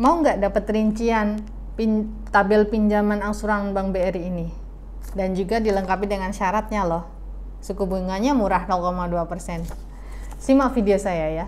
Mau nggak dapat rincian tabel pinjaman angsuran Bank BRI ini? Dan juga dilengkapi dengan syaratnya loh. Suku bunganya murah 0,2%. Simak video saya ya.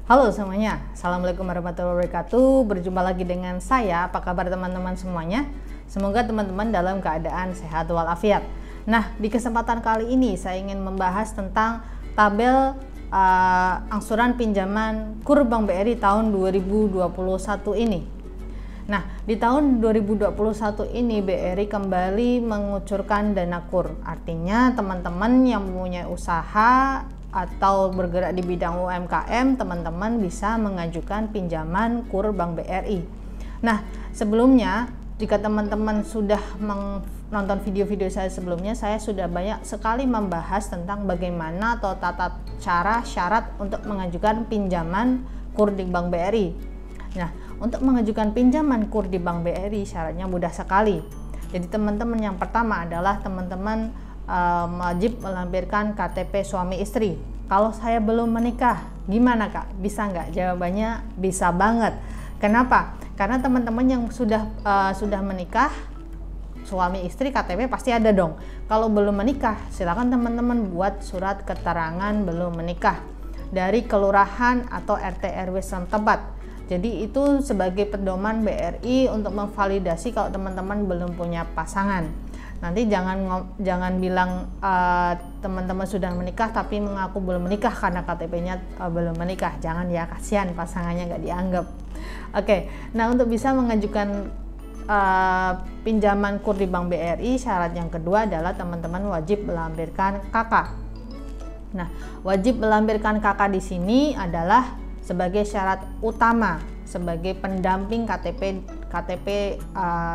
Halo semuanya, Assalamualaikum warahmatullahi wabarakatuh. Berjumpa lagi dengan saya. Apa kabar teman-teman semuanya? Semoga teman-teman dalam keadaan sehat walafiat. Nah, di kesempatan kali ini saya ingin membahas tentang tabel angsuran pinjaman KUR Bank BRI tahun 2021 ini. Nah, di tahun 2021 ini BRI kembali mengucurkan dana KUR. Artinya teman-teman yang mempunyai usaha atau bergerak di bidang UMKM, teman-teman bisa mengajukan pinjaman KUR Bank BRI. Nah, sebelumnya jika teman-teman sudah menonton video-video saya sebelumnya, saya sudah banyak sekali membahas tentang bagaimana atau tata cara syarat untuk mengajukan pinjaman KUR di Bank BRI. Nah, untuk mengajukan pinjaman KUR di Bank BRI syaratnya mudah sekali. Jadi teman-teman yang pertama adalah teman-teman wajib melampirkan KTP suami istri. Kalau saya belum menikah, gimana Kak? Bisa nggak? Jawabannya bisa banget. Kenapa? Karena teman-teman yang sudah menikah, suami istri, KTP pasti ada dong. Kalau belum menikah, silakan teman-teman buat surat keterangan belum menikah dari kelurahan atau RT RW setempat. Jadi itu sebagai pedoman BRI untuk memvalidasi kalau teman-teman belum punya pasangan. Nanti jangan bilang teman-teman sudah menikah tapi mengaku belum menikah karena KTP-nya belum menikah. Jangan ya, kasihan pasangannya nggak dianggap. Oke, nah untuk bisa mengajukan pinjaman KUR di Bank BRI, syarat yang kedua adalah teman-teman wajib melampirkan KK. Nah, wajib melampirkan KK di sini adalah sebagai syarat utama sebagai pendamping KTP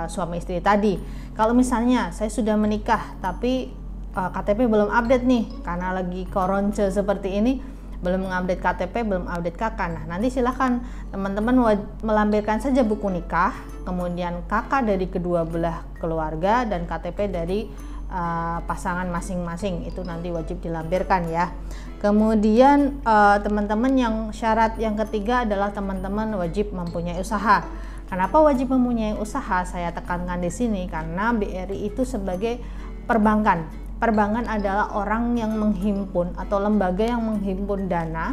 suami istri tadi. Kalau misalnya saya sudah menikah tapi KTP belum update nih karena lagi koronce seperti ini, belum mengupdate KTP, belum update KK. Nah, nanti silahkan teman-teman melampirkan saja buku nikah, kemudian KK dari kedua belah keluarga dan KTP dari pasangan masing-masing. Itu nanti wajib dilampirkan ya. Kemudian teman-teman yang syarat yang ketiga adalah teman-teman wajib mempunyai usaha. Kenapa wajib mempunyai usaha? Saya tekankan di sini karena BRI itu sebagai perbankan. Perbankan adalah orang yang menghimpun atau lembaga yang menghimpun dana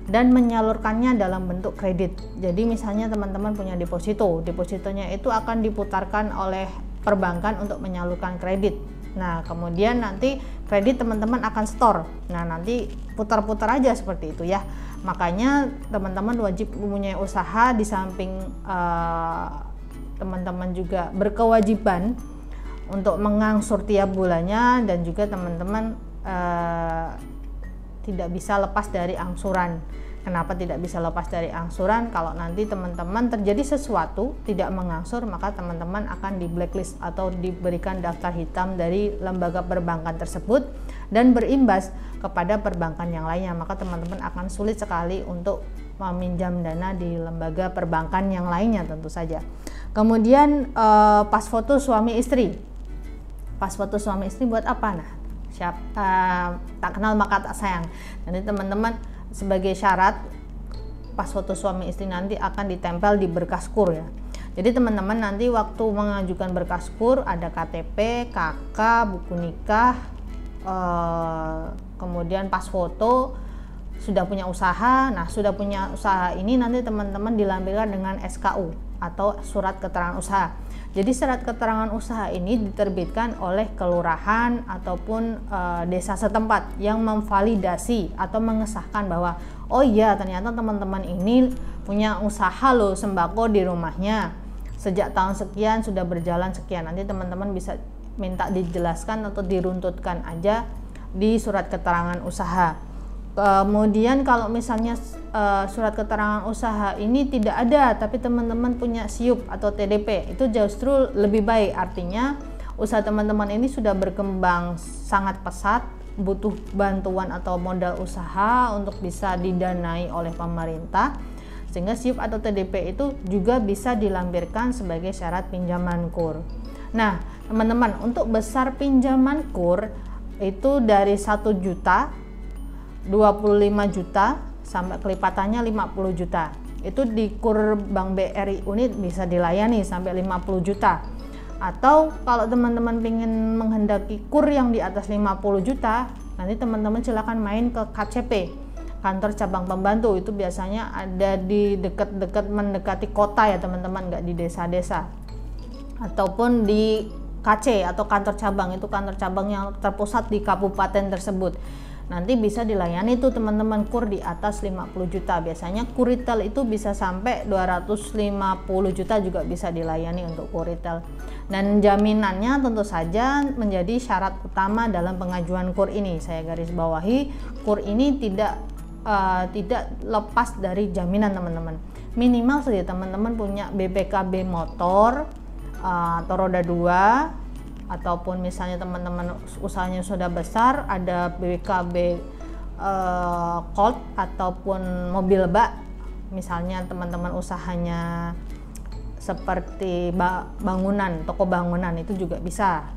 dan menyalurkannya dalam bentuk kredit. Jadi misalnya teman-teman punya deposito, depositonya itu akan diputarkan oleh perbankan untuk menyalurkan kredit. Nah, kemudian nanti kredit teman-teman akan store. Nah, nanti putar-putar aja seperti itu ya. Makanya teman-teman wajib mempunyai usaha, di samping teman-teman juga berkewajiban untuk mengangsur tiap bulannya, dan juga teman-teman tidak bisa lepas dari angsuran. Kenapa tidak bisa lepas dari angsuran? Kalau nanti teman-teman terjadi sesuatu tidak mengangsur, maka teman-teman akan di blacklist atau diberikan daftar hitam dari lembaga perbankan tersebut dan berimbas kepada perbankan yang lainnya. Maka teman-teman akan sulit sekali untuk meminjam dana di lembaga perbankan yang lainnya tentu saja. Kemudian pas foto suami istri. Pas foto suami istri buat apa? Nah, tak kenal maka tak sayang. Nanti teman-teman sebagai syarat pas foto suami istri nanti akan ditempel di berkas KUR ya. Jadi teman-teman nanti waktu mengajukan berkas KUR ada KTP, KK, buku nikah, kemudian pas foto, sudah punya usaha. Nah, sudah punya usaha ini nanti teman-teman dilampirkan dengan SKU atau surat keterangan usaha. Jadi surat keterangan usaha ini diterbitkan oleh kelurahan ataupun desa setempat yang memvalidasi atau mengesahkan bahwa oh iya ternyata teman-teman ini punya usaha loh sembako di rumahnya. Sejak tahun sekian sudah berjalan sekian. Nanti teman-teman bisa minta dijelaskan atau diruntutkan aja di surat keterangan usaha. Kemudian kalau misalnya surat keterangan usaha ini tidak ada tapi teman-teman punya SIUP atau TDP, itu justru lebih baik. Artinya usaha teman-teman ini sudah berkembang sangat pesat, butuh bantuan atau modal usaha untuk bisa didanai oleh pemerintah. sehingga SIUP atau TDP itu juga bisa dilampirkan sebagai syarat pinjaman KUR. Nah teman-teman, untuk besar pinjaman KUR itu dari 1 juta, 25 juta sampai kelipatannya 50 juta. Itu di KUR Bank BRI unit bisa dilayani sampai 50 juta. Atau kalau teman-teman ingin menghendaki KUR yang di atas 50 juta, nanti teman-teman silakan main ke KCP, kantor cabang pembantu. Itu biasanya ada di dekat-dekat mendekati kota ya teman-teman, nggak di desa-desa. Ataupun di KC atau kantor cabang, itu kantor cabang yang terpusat di kabupaten tersebut. Nanti bisa dilayani tuh teman-teman KUR di atas 50 juta. Biasanya KUR retail itu bisa sampai 250 juta juga bisa dilayani untuk KUR retail. Dan jaminannya tentu saja menjadi syarat utama dalam pengajuan KUR ini. Saya garis bawahi, KUR ini tidak lepas dari jaminan teman-teman. Minimal saja teman-teman punya BPKB motor atau roda 2, ataupun misalnya teman-teman usahanya sudah besar, ada BPKB Colt ataupun mobil bak, misalnya teman-teman usahanya seperti bangunan, toko bangunan, itu juga bisa.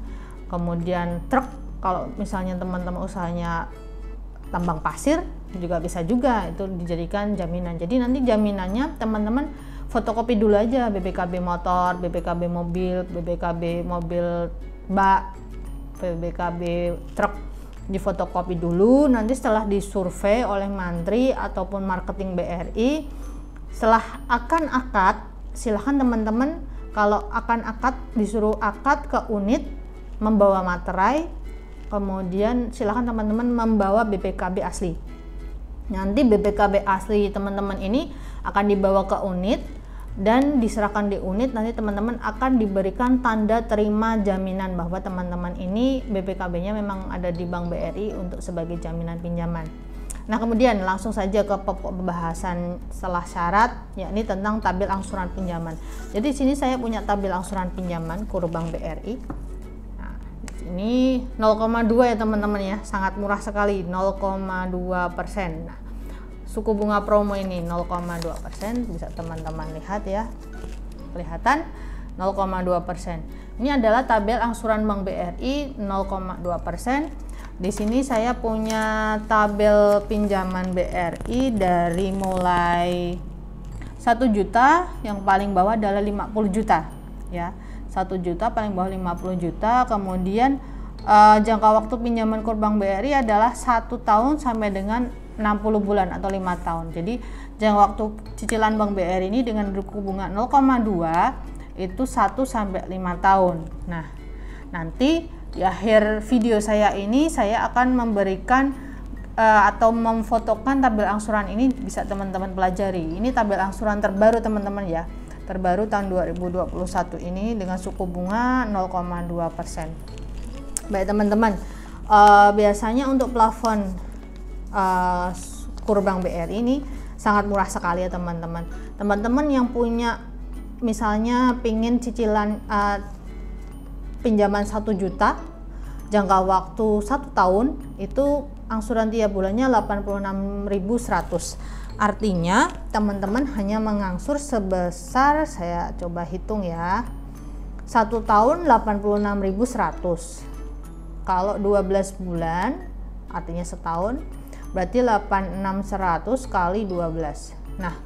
Kemudian truk, kalau misalnya teman-teman usahanya tambang pasir juga bisa juga, itu dijadikan jaminan. Jadi nanti jaminannya teman-teman fotokopi dulu aja BPKB motor, BPKB mobil, BPKB mobil bak, BPKB truk, difotokopi dulu. Nanti setelah disurvei oleh mantri ataupun marketing BRI, setelah akan akad, silahkan teman-teman kalau akan akad disuruh akad ke unit membawa materai, kemudian silahkan teman-teman membawa BPKB asli. Nanti BPKB asli teman-teman ini akan dibawa ke unit dan diserahkan di unit. Nanti teman-teman akan diberikan tanda terima jaminan bahwa teman-teman ini BPKB-nya memang ada di Bank BRI untuk sebagai jaminan pinjaman. Nah kemudian langsung saja ke pokok pembahasan setelah syarat, yakni tentang tabel angsuran pinjaman. Jadi sini saya punya tabel angsuran pinjaman KUR Bank BRI. Nah, ini 0,2 ya teman-teman ya, sangat murah sekali, 0,2%. Nah, suku bunga promo ini 0,2%, bisa teman-teman lihat ya, kelihatan 0,2%. Ini adalah tabel angsuran Bank BRI 0,2%. Di sini saya punya tabel pinjaman BRI dari mulai 1 juta, yang paling bawah adalah 50 juta ya. 1 juta paling bawah 50 juta. Kemudian jangka waktu pinjaman KUR Bank BRI adalah 1 tahun sampai dengan 60 bulan atau 5 tahun. Jadi jangka waktu cicilan Bank BRI ini dengan suku bunga 0,2 itu 1 sampai 5 tahun. Nah, nanti di akhir video saya ini saya akan memberikan atau memfotokan tabel angsuran ini, bisa teman-teman pelajari. Ini tabel angsuran terbaru teman-teman ya, terbaru tahun 2021 ini dengan suku bunga 0,2%. Baik teman-teman, biasanya untuk plafon KUR Bank BRI ini sangat murah sekali ya teman-teman. Teman-teman yang punya misalnya pingin cicilan pinjaman 1 juta, jangka waktu 1 tahun, itu angsuran tiap bulannya 86.100. Artinya teman-teman hanya mengangsur sebesar, saya coba hitung ya, 1 tahun 86.100. Kalau 12 bulan artinya setahun, berarti 86.100 kali 12. Nah,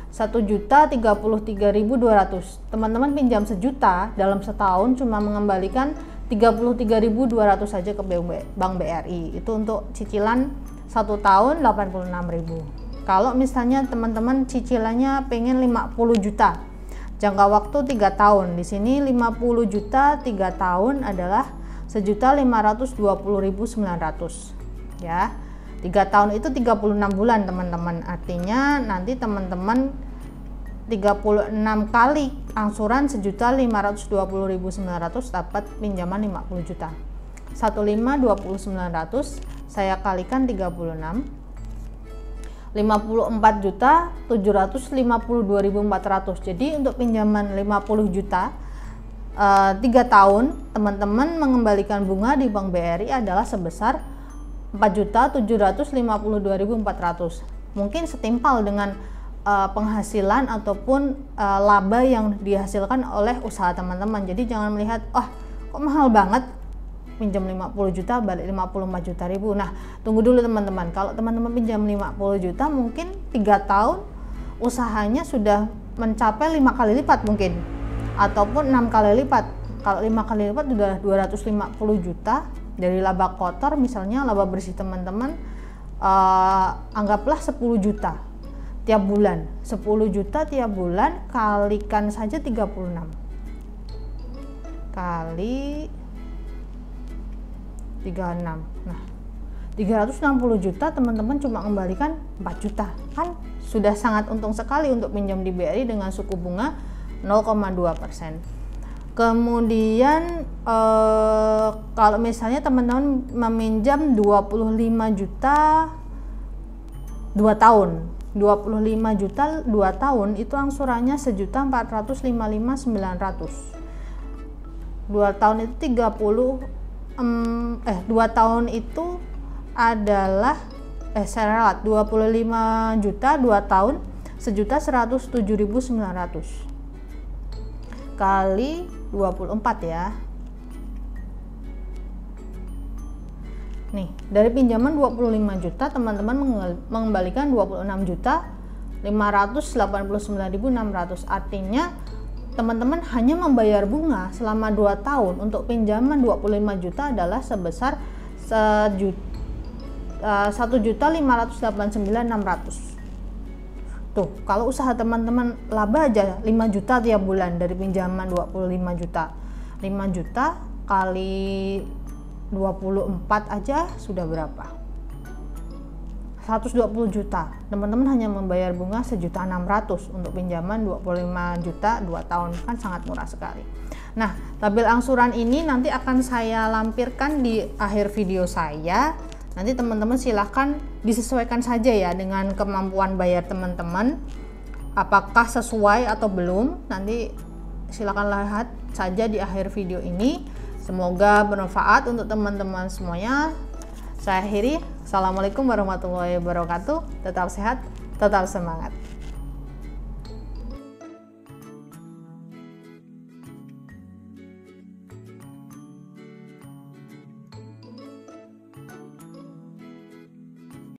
1.033.200. Teman-teman pinjam 1 juta dalam setahun cuma mengembalikan 33.200 saja ke Bank BRI. Itu untuk cicilan 1 tahun 86.000. Kalau misalnya teman-teman cicilannya pengen 50 juta, jangka waktu 3 tahun. Di sini 50 juta 3 tahun adalah 1.520.900 ya. 3 tahun itu 36 bulan teman-teman. Artinya nanti teman-teman 36 kali angsuran 1.520.900 dapat pinjaman 50 juta. 1.520.900 saya kalikan 36, 54.752.400. Jadi untuk pinjaman 50 juta 3 tahun, teman-teman mengembalikan bunga di Bank BRI adalah sebesar 4.752.400. Mungkin setimpal dengan penghasilan ataupun laba yang dihasilkan oleh usaha teman-teman. Jadi jangan melihat, kok mahal banget, pinjam 50 juta balik 54 juta ribu. Nah, tunggu dulu teman-teman. Kalau teman-teman pinjam 50 juta, mungkin 3 tahun usahanya sudah mencapai 5 kali lipat mungkin, ataupun 6 kali lipat. Kalau 5 kali lipat sudah 250 juta dari laba kotor. Misalnya laba bersih teman-teman anggaplah 10 juta tiap bulan. 10 juta tiap bulan kalikan saja 36 kali 36. Nah, 360 juta teman-teman cuma kembalikan 4 juta. Kan sudah sangat untung sekali untuk pinjam di BRI dengan suku bunga 0,2%. Kemudian kalau misalnya teman-teman meminjam 25 juta 2 tahun, 25 juta 2 tahun itu angsurannya 1.455.900. 2 tahun itu 2 tahun itu adalah saya ralat 25 juta 2 tahun 1.107.900 kali 24 ya. Nih, dari pinjaman 25 juta teman-teman mengembalikan 26 juta 589.600. Artinya teman-teman hanya membayar bunga selama 2 tahun untuk pinjaman 25 juta adalah sebesar 1.589.600. Tuh, kalau usaha teman-teman laba aja 5 juta tiap bulan dari pinjaman 25 juta. 5 juta kali 24 aja sudah berapa? 120 juta. Teman-teman hanya membayar bunga 1.600.000 untuk pinjaman 25 juta 2 tahun. Kan sangat murah sekali. Nah, tabel angsuran ini nanti akan saya lampirkan di akhir video saya. Nanti teman-teman silahkan disesuaikan saja ya dengan kemampuan bayar teman-teman. Apakah sesuai atau belum? Nanti silahkan lihat saja di akhir video ini. Semoga bermanfaat untuk teman-teman semuanya. Saya akhiri. Assalamualaikum warahmatullahi wabarakatuh. Tetap sehat, tetap semangat.